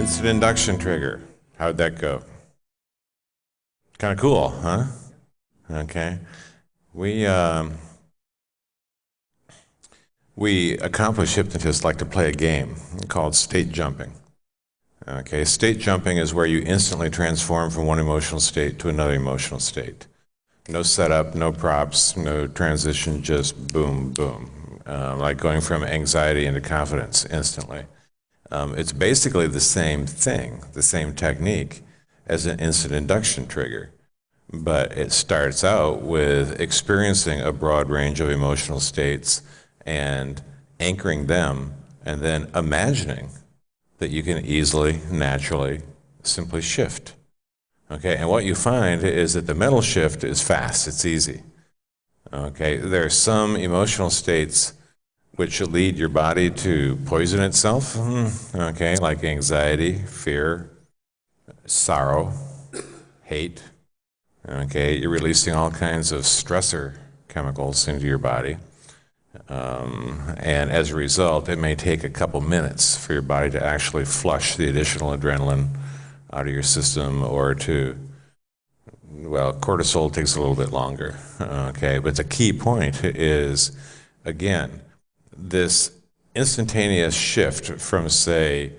Instant induction trigger. How'd that go? Kind of cool, huh? Okay. We accomplished hypnotists like to play a game called state jumping. Okay, state jumping is where you instantly transform from one emotional state to another emotional state. No setup, no props, no transition, just boom, boom. Like going from anxiety into confidence instantly. It's basically the same thing, the same technique as an instant induction trigger. But it starts out with experiencing a broad range of emotional states and anchoring them, and then imagining that you can easily, naturally, simply shift. Okay, and what you find is that the mental shift is fast, it's easy. Okay, there are some emotional states which lead your body to poison itself, okay, like anxiety, fear, sorrow, hate. Okay, you're releasing all kinds of stressor chemicals into your body. And as a result, it may take a couple minutes for your body to actually flush the additional adrenaline out of your system, or to, well, cortisol takes a little bit longer, okay? But the key point is, again, this instantaneous shift from, say,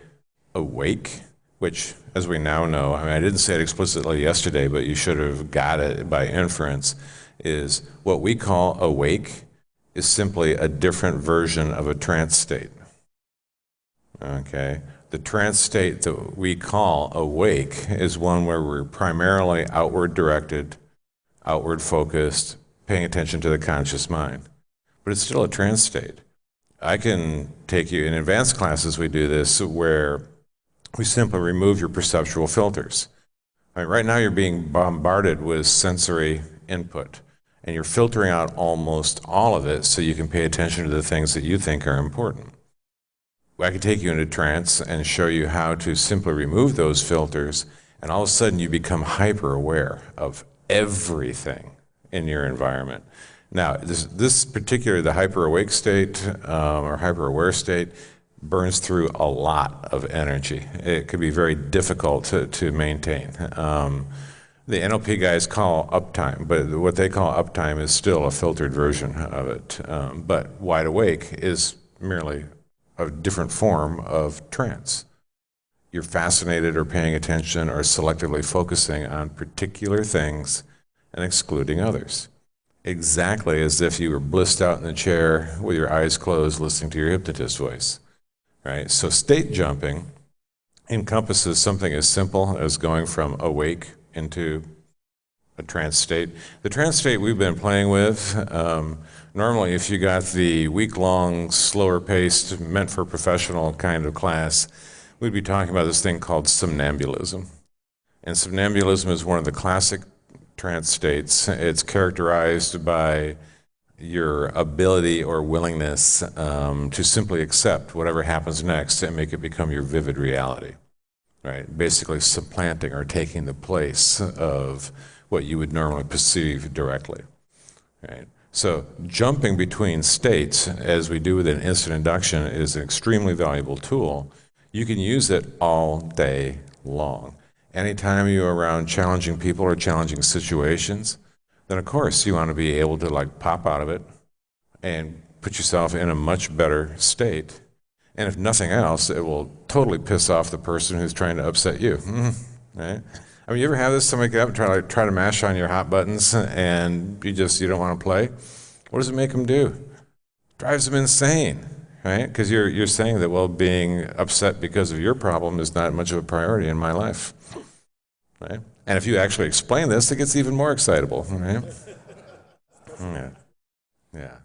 awake, which, as we now know, I mean, I didn't say it explicitly yesterday, but you should have got it by inference, is what we call awake is simply a different version of a trance state. Okay? The trance state that we call awake is one where we're primarily outward directed, outward focused, paying attention to the conscious mind. But it's still a trance state. I can take you, in advanced classes we do this, where we simply remove your perceptual filters. I mean, right now you're being bombarded with sensory input, and you're filtering out almost all of it so you can pay attention to the things that you think are important. I can take you into trance and show you how to simply remove those filters, and all of a sudden you become hyper aware of everything in your environment. Now, this particular, the hyper awake state or hyper aware state, burns through a lot of energy. It could be very difficult to maintain. The NLP guys call uptime, but what they call uptime is still a filtered version of it. But wide awake is merely a different form of trance. You're fascinated or paying attention or selectively focusing on particular things and excluding others. Exactly as if you were blissed out in the chair with your eyes closed listening to your hypnotist voice. Right? So state jumping encompasses something as simple as going from awake into a trance state. The trance state we've been playing with, normally if you got the week-long, slower-paced, meant-for-professional kind of class, we'd be talking about this thing called somnambulism. And somnambulism is one of the classic trance states. It's characterized by your ability or willingness to simply accept whatever happens next and make it become your vivid reality. Right? Basically supplanting or taking the place of what you would normally perceive directly. Right? So jumping between states, as we do with an instant induction, is an extremely valuable tool. You can use it all day long. Anytime you're around challenging people or challenging situations, then of course you want to be able to like pop out of it and put yourself in a much better state. And if nothing else, it will totally piss off the person who's trying to upset you. Right? I mean, you ever have this, somebody get up and try to mash on your hot buttons and you don't want to play? What does it make them do? Drives them insane, right? Because you're saying that, well, being upset because of your problem is not much of a priority in my life, right? And if you actually explain this, it gets even more excitable, right? Yeah.